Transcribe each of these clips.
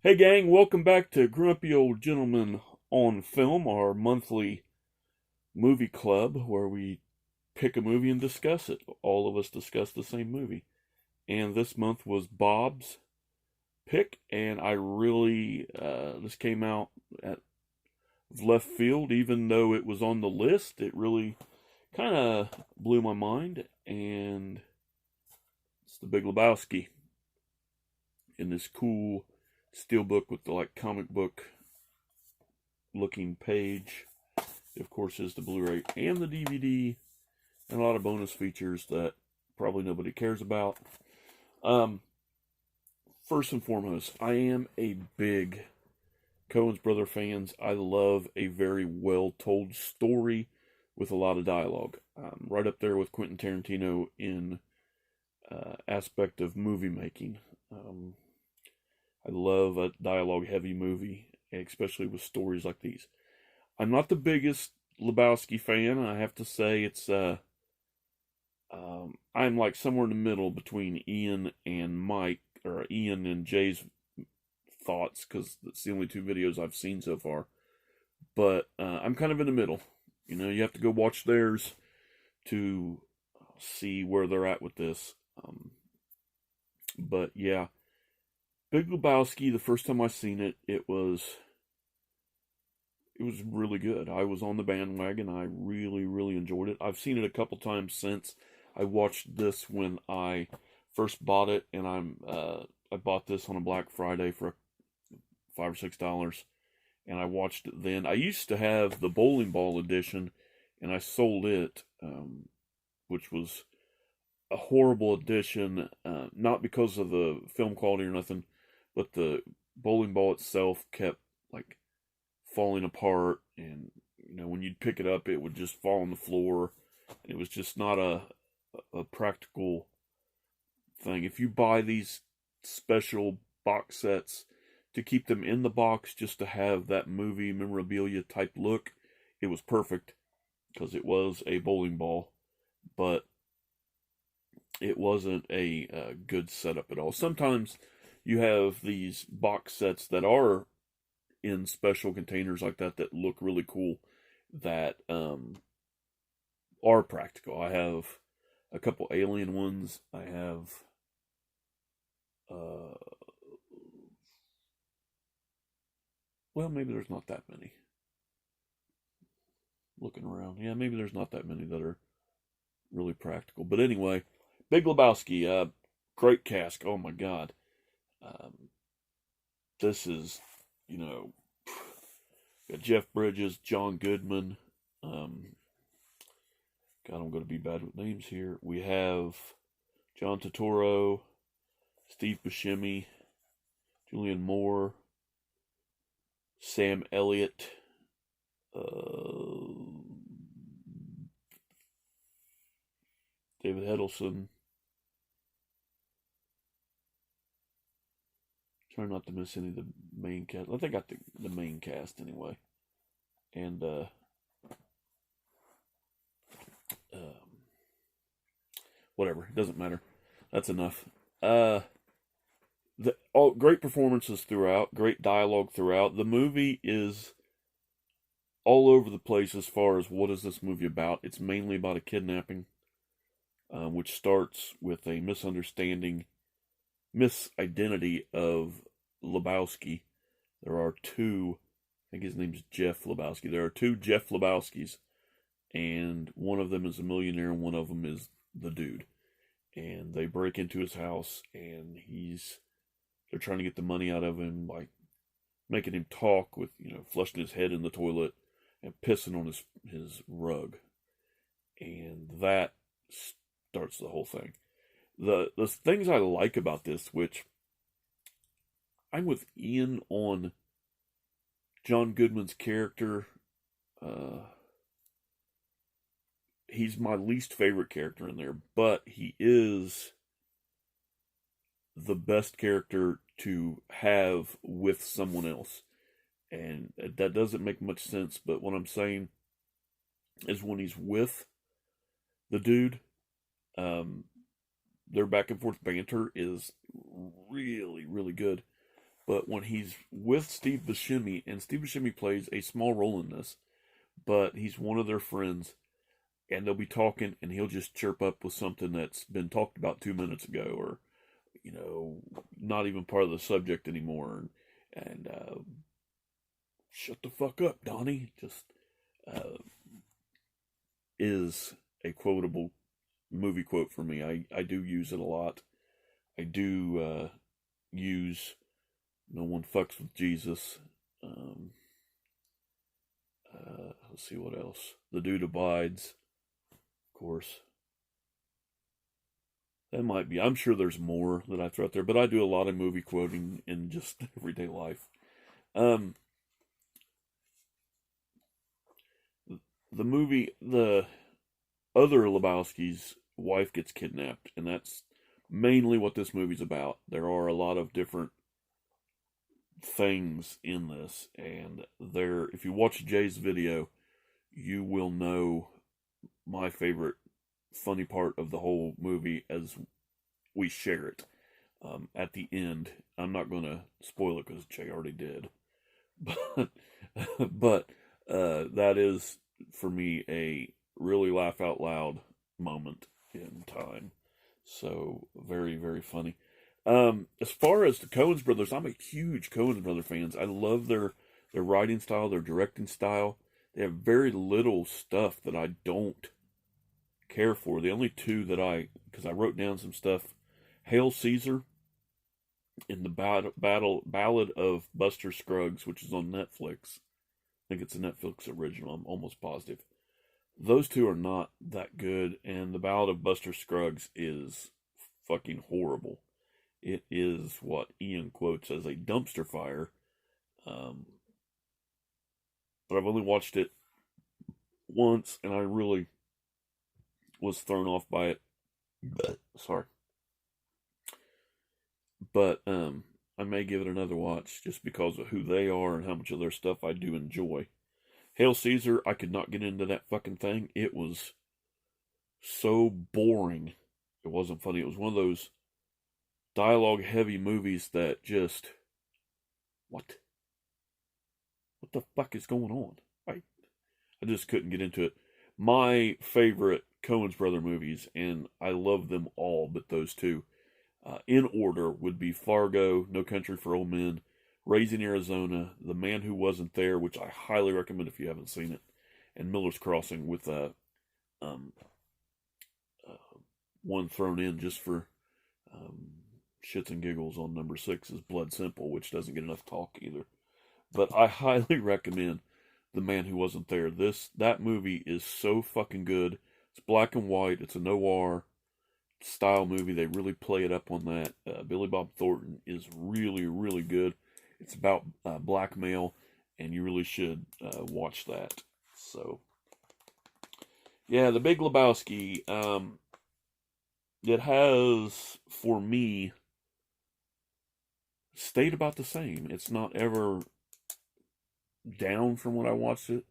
Hey gang, welcome back to Grumpy Old Gentlemen on Film, our monthly movie club where we pick a movie and discuss it. All of us discuss the same movie. And this month was Bob's pick, and I really, this came out at left field, even though it was on the list. It really kind of blew my mind, and it's the Big Lebowski in this cool steelbook with the comic book looking page. It, of course, is the Blu-ray and the DVD, and a lot of bonus features that probably nobody cares about. First and foremost, I am a big Coen's brother fans. I love a very well-told story with a lot of dialogue. Right up there with Quentin Tarantino in aspect of movie making. I love a dialogue-heavy movie, especially with stories like these. I'm not the biggest Lebowski fan. I have to say it's I'm like somewhere in the middle between Ian and Mike, or Ian and Jay's thoughts, because that's the only two videos I've seen so far. But I'm kind of in the middle. You know, you have to go watch theirs to see where they're at with this. But yeah, Big Lebowski. The first time I seen it, it was really good. I was on the bandwagon. I really enjoyed it. I've seen it a couple times since. I watched this when I first bought it, and I bought this on a Black Friday for $5 or $6, and I watched it then. I used to have the bowling ball edition, and I sold it, which was a horrible edition, not because of the film quality or nothing, but the bowling ball itself kept like falling apart, and when you'd pick it up, it would just fall on the floor. It was just not a practical thing. If you buy these special box sets to keep them in the box just to have that movie memorabilia type look, it was perfect because it was a bowling ball, but it wasn't a good setup at all. Sometimes you have these box sets that are in special containers like that that look really cool, that are practical. I have a couple Alien ones. I have well, maybe there's not that many. Looking around, yeah, maybe there's not that many that are really practical. But anyway, Big Lebowski, great cast. Oh my God, this is, got Jeff Bridges, John Goodman. God, I'm going to be bad with names here. We have John Turturro, Steve Buscemi, Julianne Moore, Sam Elliott, David Heddleston. Trying not to miss any of the main cast. I think I got the main cast anyway. And whatever, it doesn't matter. That's enough. Great performances throughout, great dialogue throughout. The movie is all over the place as far as what is this movie about. It's mainly about a kidnapping, which starts with a misidentity of Lebowski. There are two, I think his name's Jeff Lebowski. There are two Jeff Lebowskis, and one of them is a millionaire and one of them is the dude. And they break into his house, and they're trying to get the money out of him, like making him talk with, flushing his head in the toilet and pissing on his rug. And that starts the whole thing. The things I like about this, which I'm with Ian on John Goodman's character. He's my least favorite character in there, but he is the best character to have with someone else. And that doesn't make much sense, but what I'm saying is when he's with the dude, their back and forth banter is really good. But when he's with Steve Buscemi, and Steve Buscemi plays a small role in this, but he's one of their friends, and they'll be talking, and he'll just chirp up with something that's been talked about 2 minutes ago, or not even part of the subject anymore, and shut the fuck up, Donnie. Just uh, is a quotable movie quote for me. I do use it a lot. I do use "No one fucks with Jesus." Let's see what else. "The dude abides," of course. That might be. I'm sure there's more that I throw out there, but I do a lot of movie quoting in just everyday life. Um, the other Lebowski's wife gets kidnapped, and that's mainly what this movie's about. There are a lot of different things in this, and if you watch Jay's video, you will know my favorite funny part of the whole movie as we share it at the end. I'm not going to spoil it because Jay already did, but that is for me a really laugh out loud moment in time. So very, very funny. As far as the Coens brothers, I'm a huge Coens brother fans. I love their writing style, their directing style. They have very little stuff that I don't care for. The only two that because I wrote down some stuff, Hail Caesar and the Ballad of Buster Scruggs, which is on Netflix. I think it's a Netflix original. I'm almost positive. Those two are not that good, and the Ballad of Buster Scruggs is fucking horrible. It is what Ian quotes as a dumpster fire. But I've only watched it once, and I really was thrown off by it. Sorry. But I may give it another watch just because of who they are and how much of their stuff I do enjoy. Hail Caesar, I could not get into that fucking thing. It was so boring. It wasn't funny. It was one of those dialogue heavy movies that just, what the fuck is going on? I just couldn't get into it. My favorite Coens brother movies, and I love them all but those two, in order, would be Fargo, No Country for Old Men, Raising Arizona, The Man Who Wasn't There, which I highly recommend if you haven't seen it, and Miller's Crossing, with um, one thrown in just for shits and giggles on number 6 is Blood Simple, which doesn't get enough talk either. But I highly recommend The Man Who Wasn't There. That movie is so fucking good. It's black and white. It's a noir style movie. They really play it up on that. Billy Bob Thornton is really, really good. It's about blackmail, and you really should watch that. So, yeah, The Big Lebowski. It has, for me, stayed about the same. It's not ever down from when I watched it,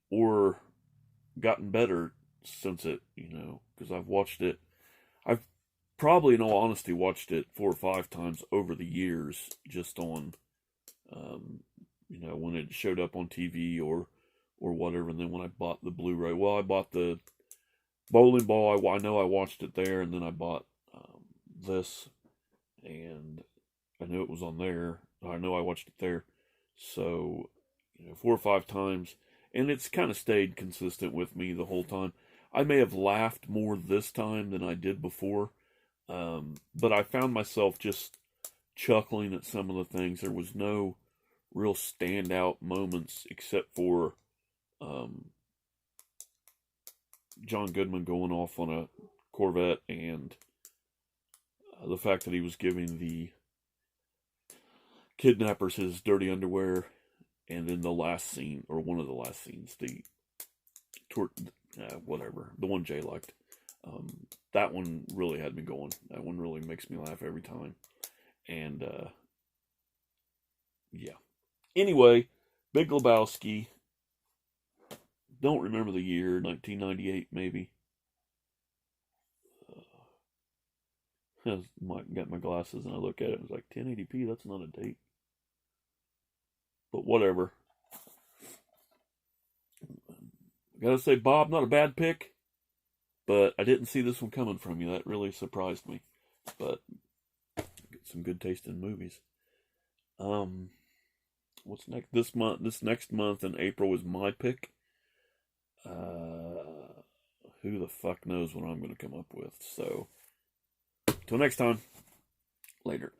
or gotten better since it, because I've watched it. I've probably, in all honesty, watched it 4 or 5 times over the years, just on, when it showed up on TV or whatever. And then when I bought the Blu-ray, I bought the Bowling Ball. I know I watched it there, and then I bought this, and I knew it was on there. I know I watched it there. So, 4 or 5 times, and it's kind of stayed consistent with me the whole time. I may have laughed more this time than I did before, but I found myself just chuckling at some of the things. There was no real standout moments except for John Goodman going off on a Corvette, and the fact that he was giving the kidnappers his dirty underwear, and then the last scene, or one of the last scenes, the one Jay liked. That one really had me going. That one really makes me laugh every time. And, yeah. Anyway, Big Lebowski. Don't remember the year, 1998 maybe. I got my glasses and I look at it and it's like 1080p. That's not a date, but whatever. I gotta say, Bob, not a bad pick, but I didn't see this one coming from you. That really surprised me. But get some good taste in movies. Um, what's next? This next month in April is my pick. Who the fuck knows what I'm going to come up with? So, till next time, later.